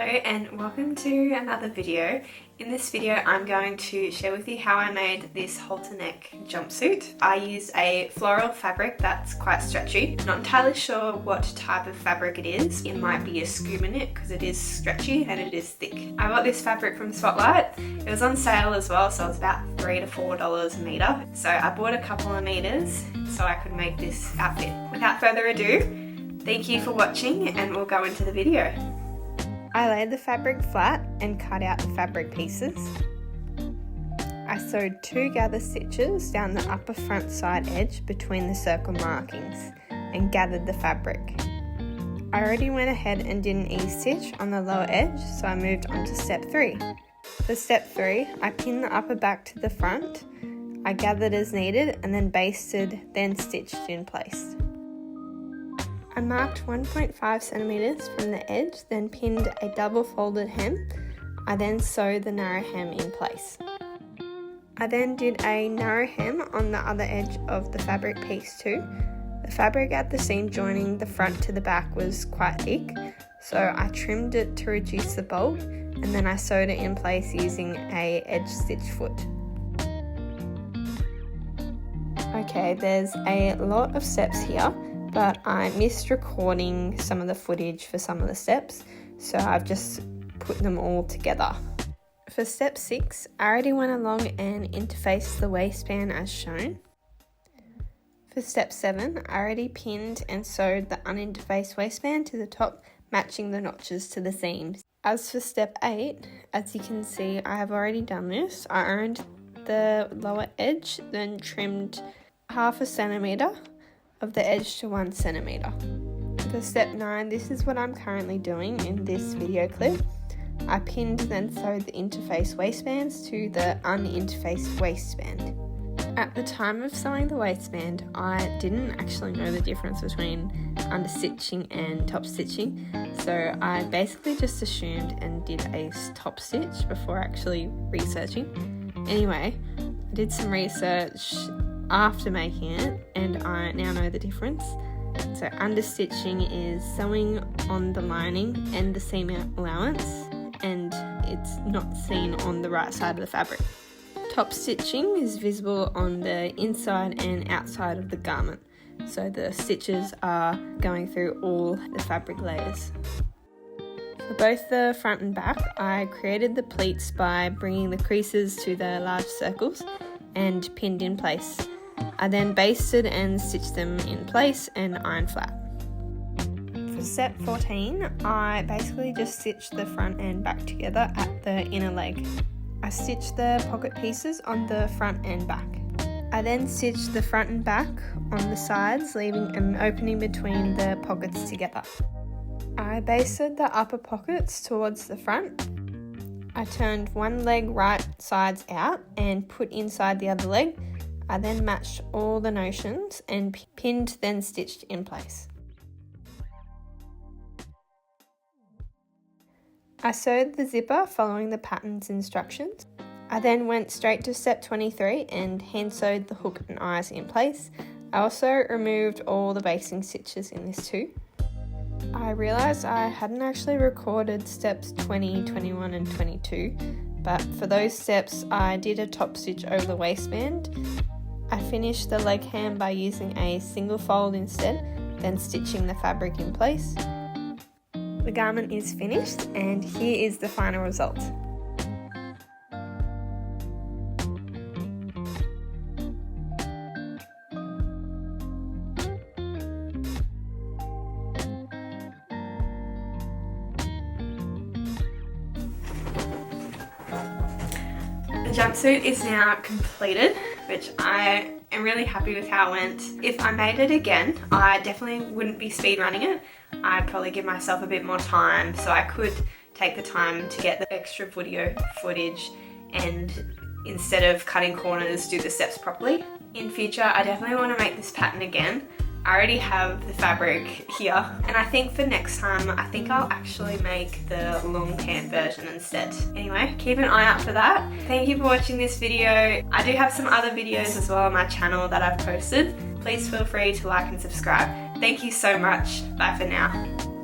Hello and welcome to another video. In this video I'm going to share with you how I made this halter neck jumpsuit. I use a floral fabric that's quite stretchy. Not entirely sure what type of fabric it is. It might be a scuba knit because it is stretchy and it is thick. I got this fabric from Spotlight. It was on sale as well, so it was about $3 to $4 a meter. So I bought a couple of meters so I could make this outfit. Without further ado, thank you for watching and we'll go into the video. I laid the fabric flat and cut out the fabric pieces. I sewed 2 gather stitches down the upper front side edge between the circle markings and gathered the fabric. I already went ahead and did an E-stitch on the lower edge, so I moved on to step 3. For step 3, I pinned the upper back to the front, I gathered as needed and then basted, then stitched in place. I marked 1.5 centimeters from the edge, then pinned a double folded hem. I then sewed the narrow hem in place. I then did a narrow hem on the other edge of the fabric piece too. The fabric at the seam joining the front to the back was quite thick, so I trimmed it to reduce the bulk and then I sewed it in place using a edge stitch foot. Okay, there's a lot of steps here, but I missed recording some of the footage for some of the steps, so I've just put them all together. For step 6, I already went along and interfaced the waistband as shown. For step 7, I already pinned and sewed the uninterfaced waistband to the top, matching the notches to the seams. As for step 8, as you can see, I have already done this. I ironed the lower edge, then trimmed 0.5 centimeter of the edge to 1 centimeter. For step 9, this is what I'm currently doing in this video clip. I pinned then sewed the interface waistbands to the uninterfaced waistband. At the time of sewing the waistband, I didn't actually know the difference between understitching and top stitching, so I basically just assumed and did a top stitch before actually researching. Anyway, I did some research after making it and I now know the difference. So understitching is sewing on the lining and the seam allowance, and it's not seen on the right side of the fabric. Top stitching is visible on the inside and outside of the garment, so the stitches are going through all the fabric layers. For both the front and back, I created the pleats by bringing the creases to the large circles and pinned in place. I then basted and stitched them in place and ironed flat. For step 14, I basically just stitched the front and back together at the inner leg. I stitched the pocket pieces on the front and back. I then stitched the front and back on the sides, leaving an opening between the pockets together. I basted the upper pockets towards the front. I turned one leg right sides out and put inside the other leg. I then matched all the notions and pinned then stitched in place. I sewed the zipper following the pattern's instructions. I then went straight to step 23 and hand sewed the hook and eyes in place. I also removed all the basting stitches in this too. I realised I hadn't actually recorded steps 20, 21 and 22, but for those steps I did a top stitch over the waistband. I finished the leg hem by using a single fold instead, then stitching the fabric in place. The garment is finished and here is the final result. The jumpsuit is now completed, which I am really happy with how it went. If I made it again, I definitely wouldn't be speed running it. I'd probably give myself a bit more time so I could take the time to get the extra video footage and instead of cutting corners, do the steps properly. In future, I definitely want to make this pattern again. I already have the fabric here, and I think for next time, I think I'll actually make the long pant version instead. Anyway, keep an eye out for that. Thank you for watching this video. I do have some other videos as well on my channel that I've posted. Please feel free to like and subscribe. Thank you so much. Bye for now.